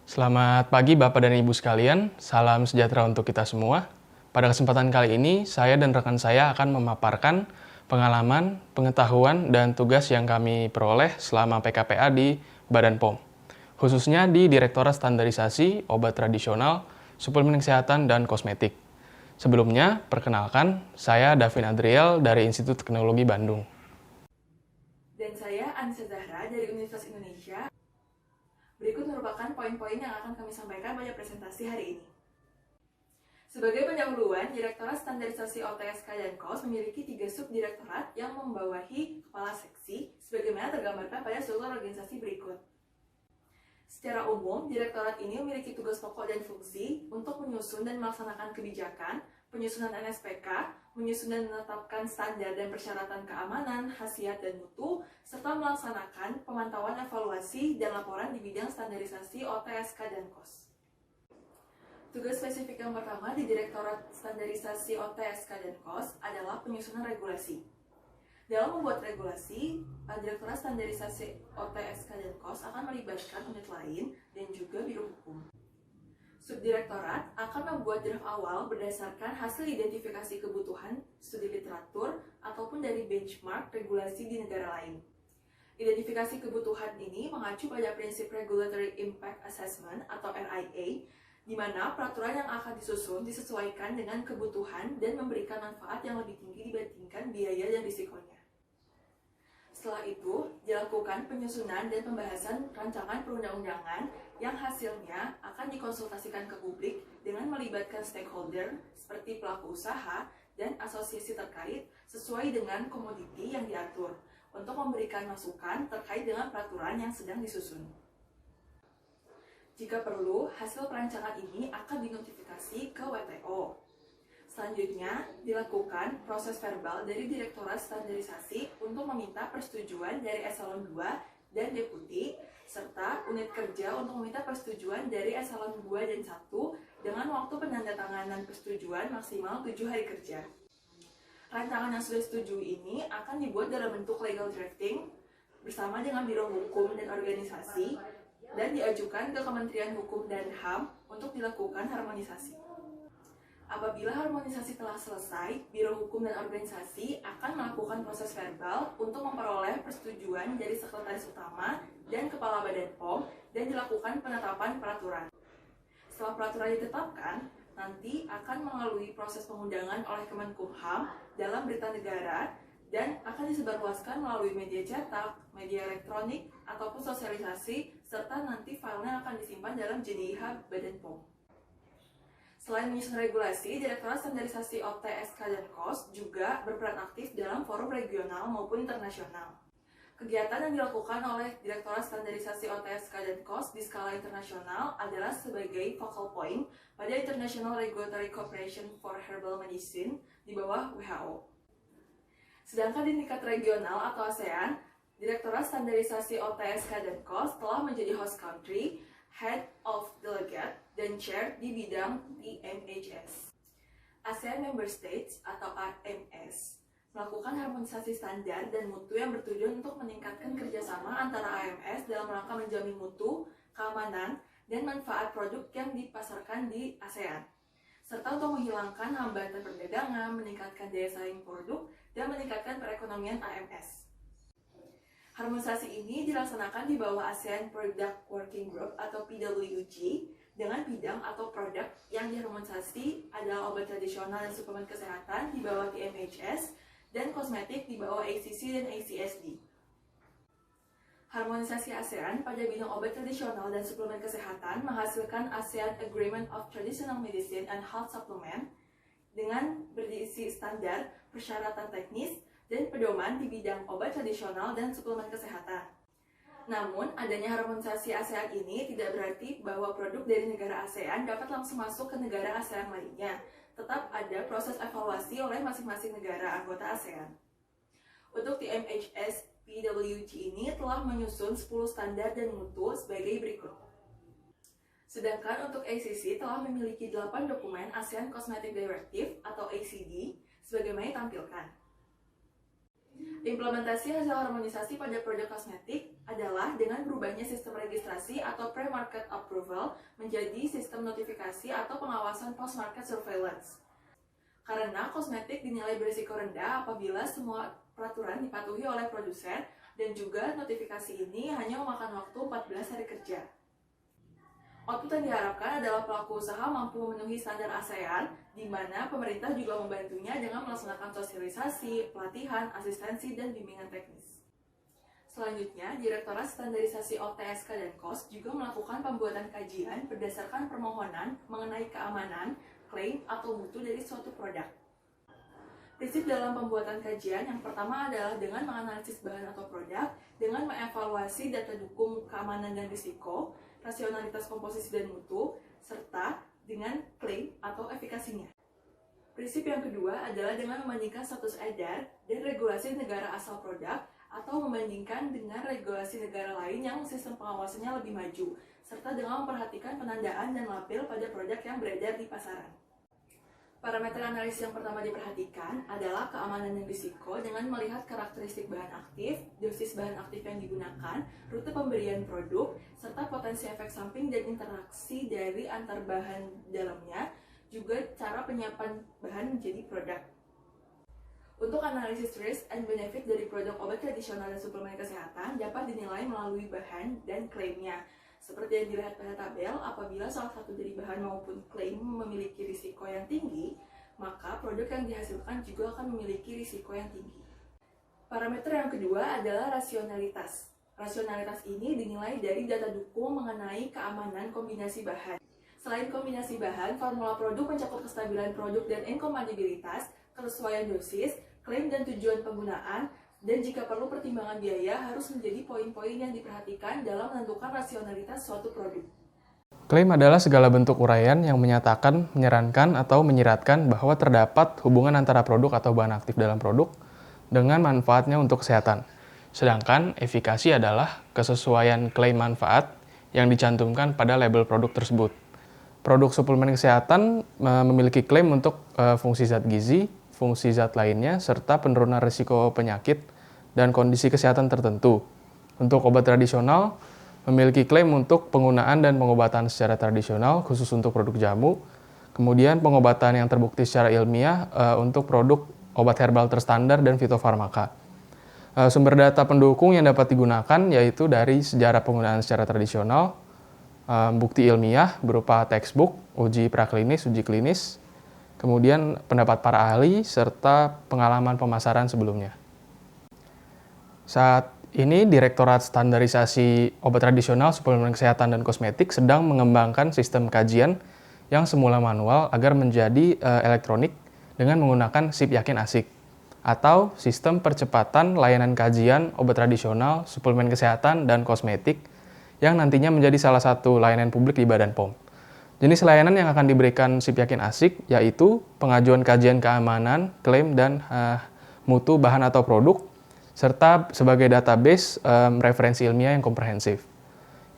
Selamat pagi Bapak dan Ibu sekalian, salam sejahtera untuk kita semua. Pada kesempatan kali ini, saya dan rekan saya akan memaparkan pengalaman, pengetahuan, dan tugas yang kami peroleh selama PKPA di Badan POM, khususnya di Direktorat Standarisasi Obat Tradisional, Suplemen Kesehatan, dan Kosmetik. Sebelumnya, perkenalkan, saya Davin Adriel dari Institut Teknologi Bandung. Dan saya Anissa Zahra dari Universitas Indonesia. Berikut merupakan poin-poin yang akan kami sampaikan pada presentasi hari ini. Sebagai pendahuluan, Direktorat Standarisasi OTSK dan KOS memiliki 3 subdirektorat yang membawahi kepala seksi sebagaimana tergambarkan pada struktur organisasi berikut. Secara umum, direktorat ini memiliki tugas pokok dan fungsi untuk menyusun dan melaksanakan kebijakan, penyusunan NSPK, menyusun dan menetapkan standar dan persyaratan keamanan, khasiat dan mutu, serta melaksanakan pemantauan evaluasi dan laporan di bidang standarisasi OTSK dan KOS. Tugas spesifik yang pertama di Direktorat Standarisasi OTSK dan KOS adalah penyusunan regulasi. Dalam membuat regulasi, Direktorat Standarisasi OTSK dan KOS akan melibatkan unit lain dan juga Biro Hukum. Subdirektorat akan membuat draft awal berdasarkan hasil identifikasi kebutuhan studi literatur ataupun dari benchmark regulasi di negara lain. Identifikasi kebutuhan ini mengacu pada prinsip Regulatory Impact Assessment atau RIA, di mana peraturan yang akan disusun disesuaikan dengan kebutuhan dan memberikan manfaat yang lebih tinggi dibandingkan biaya dan risikonya. Setelah itu, dilakukan penyusunan dan pembahasan rancangan perundang-undangan yang hasilnya akan dikonsultasikan ke publik dengan melibatkan stakeholder seperti pelaku usaha dan asosiasi terkait sesuai dengan komoditi yang diatur untuk memberikan masukan terkait dengan peraturan yang sedang disusun. Jika perlu, hasil perancangan ini akan dinotifikasi ke WTO. Selanjutnya, dilakukan proses verbal dari Direktorat Standarisasi untuk meminta persetujuan dari Eselon 2 dan Deputi, serta unit kerja untuk meminta persetujuan dari Eselon 2 dan 1 dengan waktu penandatanganan persetujuan maksimal 7 hari kerja. Rancangan yang sudah setuju ini akan dibuat dalam bentuk legal drafting bersama dengan Biro Hukum dan Organisasi dan diajukan ke Kementerian Hukum dan HAM untuk dilakukan harmonisasi. Apabila harmonisasi telah selesai, Biro Hukum dan Organisasi akan melakukan proses verbal untuk memperoleh persetujuan dari Sekretaris Utama dan Kepala Badan POM dan dilakukan penetapan peraturan. Setelah peraturan ditetapkan, nanti akan melalui proses pengundangan oleh Kemenkumham dalam berita negara dan akan disebarluaskan melalui media cetak, media elektronik, ataupun sosialisasi, serta nanti filenya akan disimpan dalam JDIH Badan POM. Selain menyusun regulasi, Direktorat Standarisasi OTSK dan KOS juga berperan aktif dalam forum regional maupun internasional. Kegiatan yang dilakukan oleh Direktorat Standarisasi OTSK dan KOS di skala internasional adalah sebagai focal point pada International Regulatory Cooperation for Herbal Medicine di bawah WHO. Sedangkan di tingkat regional atau ASEAN, Direktorat Standarisasi OTSK dan KOS telah menjadi host country, Head of Delegate, dan Chair di bidang TMHS. ASEAN Member States atau AMS melakukan harmonisasi standar dan mutu yang bertujuan untuk meningkatkan kerjasama antara AMS dalam rangka menjamin mutu, keamanan, dan manfaat produk yang dipasarkan di ASEAN, serta untuk menghilangkan hambatan perdagangan, meningkatkan daya saing produk, dan meningkatkan perekonomian AMS. Harmonisasi ini dilaksanakan di bawah ASEAN Product Working Group atau PWG dengan bidang atau produk yang diharmonisasi adalah obat tradisional dan suplemen kesehatan di bawah TMHS dan kosmetik di bawah ACC dan ACSD. Harmonisasi ASEAN pada bidang obat tradisional dan suplemen kesehatan menghasilkan ASEAN Agreement of Traditional Medicine and Health Supplement dengan berisi standar, persyaratan teknis, dan pedoman di bidang obat tradisional dan suplemen kesehatan. Namun, adanya harmonisasi ASEAN ini tidak berarti bahwa produk dari negara ASEAN dapat langsung masuk ke negara ASEAN lainnya. Tetap ada proses evaluasi oleh masing-masing negara anggota ASEAN. Untuk TMHS PWG ini telah menyusun 10 standar dan mutu sebagai berikut. Sedangkan untuk ACC telah memiliki 8 dokumen ASEAN Cosmetic Directive atau ACD sebagaimana ditampilkan. Implementasi hasil harmonisasi pada produk kosmetik adalah dengan berubahnya sistem registrasi atau pre-market approval menjadi sistem notifikasi atau pengawasan post-market surveillance. Karena kosmetik dinilai berisiko rendah apabila semua peraturan dipatuhi oleh produsen dan juga notifikasi ini hanya memakan waktu 14 hari kerja. Output yang diharapkan adalah pelaku usaha mampu memenuhi standar ASEAN, di mana pemerintah juga membantunya dengan melaksanakan sosialisasi, pelatihan, asistensi, dan bimbingan teknis. Selanjutnya, Direktorat Standarisasi OTSK dan KOS juga melakukan pembuatan kajian berdasarkan permohonan mengenai keamanan, klaim, atau mutu dari suatu produk. Prinsip dalam pembuatan kajian yang pertama adalah dengan menganalisis bahan atau produk, dengan mengevaluasi data dukung keamanan dan risiko, rasionalitas komposisi dan mutu, serta dengan klaim atau efikasinya. Prinsip yang kedua adalah dengan membandingkan status edar dan regulasi negara asal produk atau membandingkan dengan regulasi negara lain yang sistem pengawasannya lebih maju, serta dengan memperhatikan penandaan dan label pada produk yang beredar di pasaran. Parameter analisis yang pertama diperhatikan adalah keamanan dan risiko dengan melihat karakteristik bahan aktif, dosis bahan aktif yang digunakan, rute pemberian produk, serta potensi efek samping dan interaksi dari antar bahan dalamnya, juga cara penyiapan bahan menjadi produk. Untuk analisis risk and benefit dari produk obat tradisional dan suplemen kesehatan dapat dinilai melalui bahan dan klaimnya. Seperti yang dilihat pada tabel, apabila salah satu dari bahan maupun klaim memiliki risiko yang tinggi, maka produk yang dihasilkan juga akan memiliki risiko yang tinggi. Parameter yang kedua adalah rasionalitas. Rasionalitas ini dinilai dari data dukung mengenai keamanan kombinasi bahan. Selain kombinasi bahan, formula produk mencakup kestabilan produk dan inkompatibilitas, kesesuaian dosis, klaim dan tujuan penggunaan, dan jika perlu pertimbangan biaya harus menjadi poin-poin yang diperhatikan dalam menentukan rasionalitas suatu produk. Klaim adalah segala bentuk uraian yang menyatakan, menyarankan, atau menyiratkan bahwa terdapat hubungan antara produk atau bahan aktif dalam produk dengan manfaatnya untuk kesehatan. Sedangkan efikasi adalah kesesuaian klaim manfaat yang dicantumkan pada label produk tersebut. Produk suplemen kesehatan memiliki klaim untuk fungsi zat gizi, fungsi zat lainnya, serta penurunan risiko penyakit dan kondisi kesehatan tertentu. Untuk obat tradisional, memiliki klaim untuk penggunaan dan pengobatan secara tradisional, khusus untuk produk jamu. Kemudian pengobatan yang terbukti secara ilmiah untuk produk obat herbal terstandar dan fitofarmaka. Sumber data pendukung yang dapat digunakan yaitu dari sejarah penggunaan secara tradisional, bukti ilmiah berupa textbook, uji praklinis, uji klinis, kemudian pendapat para ahli, serta pengalaman pemasaran sebelumnya. Saat ini, Direktorat Standarisasi Obat Tradisional, Suplemen Kesehatan, dan Kosmetik sedang mengembangkan sistem kajian yang semula manual agar menjadi elektronik dengan menggunakan SIP Yakin Asik, atau Sistem Percepatan Layanan Kajian Obat Tradisional, Suplemen Kesehatan, dan Kosmetik, yang nantinya menjadi salah satu layanan publik di Badan POM. Jenis layanan yang akan diberikan SIP Yakin Asik yaitu pengajuan kajian keamanan, klaim, dan mutu bahan atau produk, serta sebagai database referensi ilmiah yang komprehensif.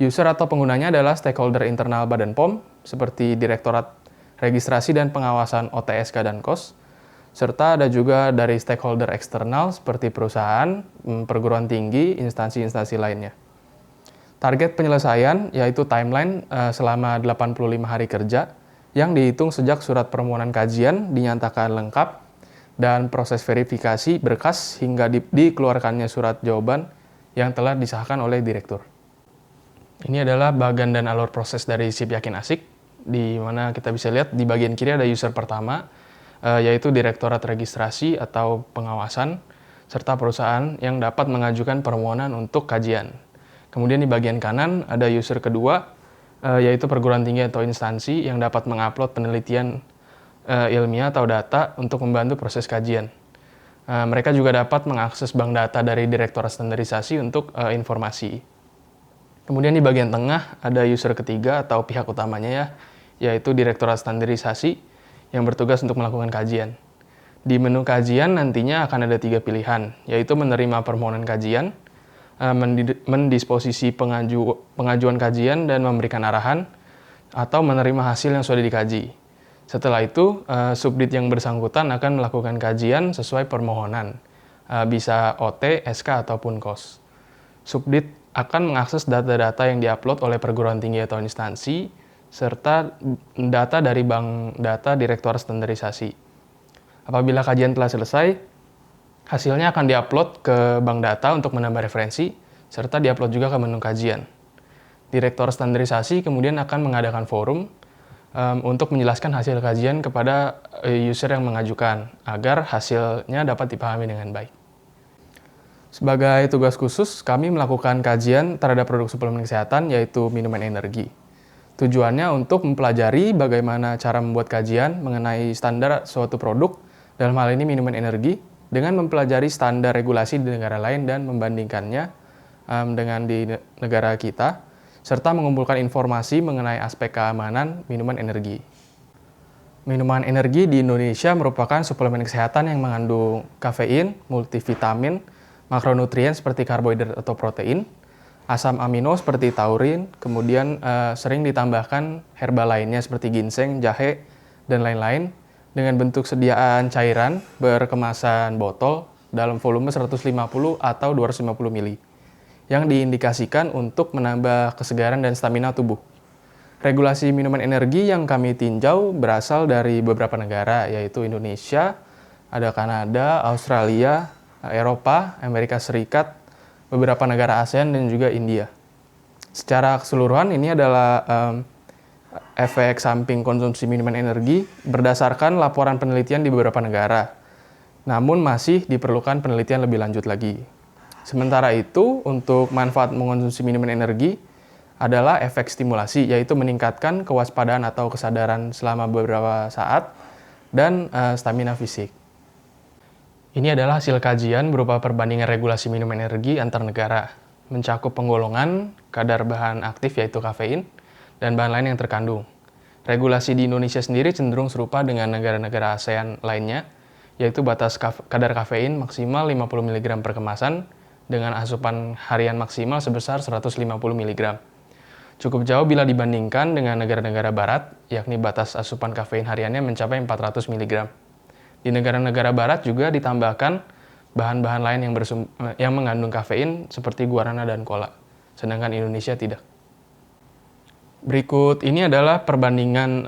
User atau penggunanya adalah stakeholder internal Badan POM, seperti Direktorat Registrasi dan Pengawasan OTSK dan KOS, serta ada juga dari stakeholder eksternal seperti perusahaan, perguruan tinggi, instansi-instansi lainnya. Target penyelesaian yaitu timeline selama 85 hari kerja yang dihitung sejak surat permohonan kajian dinyatakan lengkap dan proses verifikasi berkas hingga dikeluarkannya surat jawaban yang telah disahkan oleh direktur. Ini adalah bagan dan alur proses dari SIP Yakin Asik, di mana kita bisa lihat di bagian kiri ada user pertama, yaitu Direktorat Registrasi atau Pengawasan, serta perusahaan yang dapat mengajukan permohonan untuk kajian. Kemudian di bagian kanan ada user kedua, yaitu perguruan tinggi atau instansi yang dapat mengupload penelitian ilmiah atau data untuk membantu proses kajian. Mereka juga dapat mengakses bank data dari Direktorat Standarisasi untuk informasi. Kemudian di bagian tengah ada user ketiga atau pihak utamanya yaitu Direktorat Standarisasi yang bertugas untuk melakukan kajian. Di menu kajian nantinya akan ada 3 pilihan, yaitu menerima permohonan kajian, mendisposisi pengajuan kajian dan memberikan arahan, atau menerima hasil yang sudah dikaji. Setelah itu, subdit yang bersangkutan akan melakukan kajian sesuai permohonan, bisa OT, SK, ataupun KOS. Subdit akan mengakses data-data yang diupload oleh perguruan tinggi atau instansi, serta data dari Bank Data Direktorat Standarisasi. Apabila kajian telah selesai, hasilnya akan diupload ke Bank Data untuk menambah referensi, serta diupload juga ke menu kajian. Direktorat Standarisasi kemudian akan mengadakan forum untuk menjelaskan hasil kajian kepada user yang mengajukan, agar hasilnya dapat dipahami dengan baik. Sebagai tugas khusus, kami melakukan kajian terhadap produk suplemen kesehatan, yaitu minuman energi. Tujuannya untuk mempelajari bagaimana cara membuat kajian mengenai standar suatu produk, dalam hal ini minuman energi, dengan mempelajari standar regulasi di negara lain dan membandingkannya dengan di negara kita, serta mengumpulkan informasi mengenai aspek keamanan minuman energi. Minuman energi di Indonesia merupakan suplemen kesehatan yang mengandung kafein, multivitamin, makronutrien seperti karbohidrat atau protein, asam amino seperti taurin, kemudian sering ditambahkan herba lainnya seperti ginseng, jahe, dan lain-lain dengan bentuk sediaan cairan berkemasan botol dalam volume 150 atau 250 ml yang diindikasikan untuk menambah kesegaran dan stamina tubuh. Regulasi minuman energi yang kami tinjau berasal dari beberapa negara, yaitu Indonesia, ada Kanada, Australia, Eropa, Amerika Serikat, beberapa negara ASEAN, dan juga India. Secara keseluruhan ini adalah efek samping konsumsi minuman energi berdasarkan laporan penelitian di beberapa negara. Namun masih diperlukan penelitian lebih lanjut lagi. Sementara itu, untuk manfaat mengonsumsi minuman energi adalah efek stimulasi, yaitu meningkatkan kewaspadaan atau kesadaran selama beberapa saat dan stamina fisik. Ini adalah hasil kajian berupa perbandingan regulasi minuman energi antar negara, mencakup penggolongan kadar bahan aktif yaitu kafein, dan bahan lain yang terkandung. Regulasi di Indonesia sendiri cenderung serupa dengan negara-negara ASEAN lainnya, yaitu batas kadar kafein maksimal 50 mg per kemasan dengan asupan harian maksimal sebesar 150 mg. Cukup jauh bila dibandingkan dengan negara-negara barat, yakni batas asupan kafein hariannya mencapai 400 mg. Di negara-negara barat juga ditambahkan bahan-bahan lain yang mengandung kafein seperti guarana dan cola, sedangkan Indonesia tidak. Berikut ini adalah perbandingan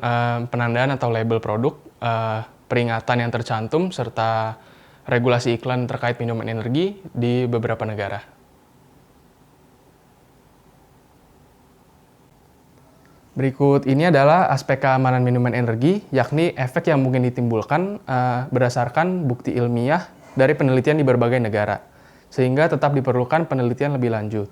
penandaan atau label produk, peringatan yang tercantum, serta regulasi iklan terkait minuman energi di beberapa negara. Berikut ini adalah aspek keamanan minuman energi, yakni efek yang mungkin ditimbulkan berdasarkan bukti ilmiah dari penelitian di berbagai negara, sehingga tetap diperlukan penelitian lebih lanjut.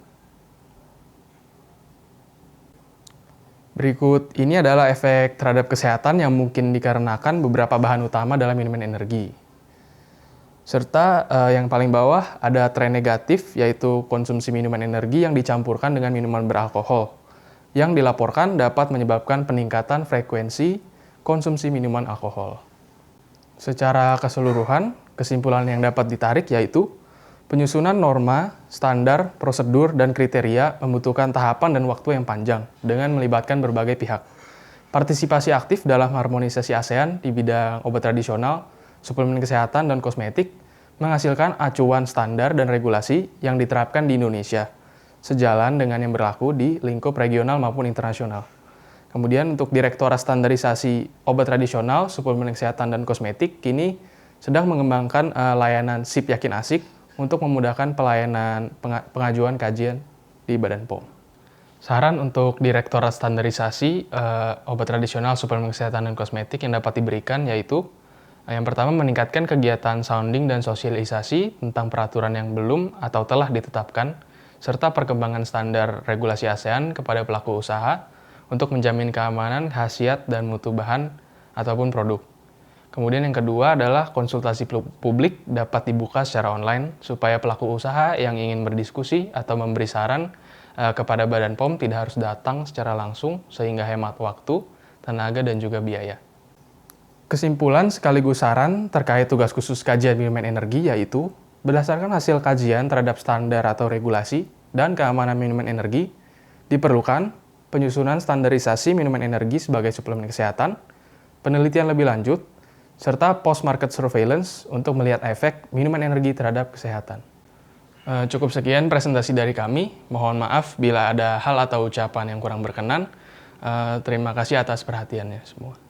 Berikut ini adalah efek terhadap kesehatan yang mungkin dikarenakan beberapa bahan utama dalam minuman energi. Serta yang paling bawah ada tren negatif, yaitu konsumsi minuman energi yang dicampurkan dengan minuman beralkohol, yang dilaporkan dapat menyebabkan peningkatan frekuensi konsumsi minuman alkohol. Secara keseluruhan, kesimpulan yang dapat ditarik yaitu penyusunan norma, standar, prosedur, dan kriteria membutuhkan tahapan dan waktu yang panjang dengan melibatkan berbagai pihak. Partisipasi aktif dalam harmonisasi ASEAN di bidang obat tradisional, suplemen kesehatan, dan kosmetik menghasilkan acuan standar dan regulasi yang diterapkan di Indonesia, sejalan dengan yang berlaku di lingkup regional maupun internasional. Kemudian untuk Direktorat Standarisasi Obat Tradisional, Suplemen Kesehatan, dan Kosmetik kini sedang mengembangkan layanan SIP Yakin Asik untuk memudahkan pelayanan pengajuan kajian di Badan POM. Saran untuk Direktorat Standarisasi Obat Tradisional, Suplemen Kesehatan, dan Kosmetik yang dapat diberikan yaitu yang pertama, meningkatkan kegiatan sounding dan sosialisasi tentang peraturan yang belum atau telah ditetapkan, serta perkembangan standar regulasi ASEAN kepada pelaku usaha untuk menjamin keamanan, khasiat, dan mutu bahan ataupun produk. Kemudian yang kedua adalah konsultasi publik dapat dibuka secara online supaya pelaku usaha yang ingin berdiskusi atau memberi saran kepada Badan POM tidak harus datang secara langsung sehingga hemat waktu, tenaga, dan juga biaya. Kesimpulan sekaligus saran terkait tugas khusus kajian minuman energi yaitu berdasarkan hasil kajian terhadap standar atau regulasi dan keamanan minuman energi, diperlukan penyusunan standarisasi minuman energi sebagai suplemen kesehatan, penelitian lebih lanjut, serta post-market surveillance untuk melihat efek minuman energi terhadap kesehatan. Cukup sekian presentasi dari kami. Mohon maaf bila ada hal atau ucapan yang kurang berkenan. Terima kasih atas perhatiannya semua.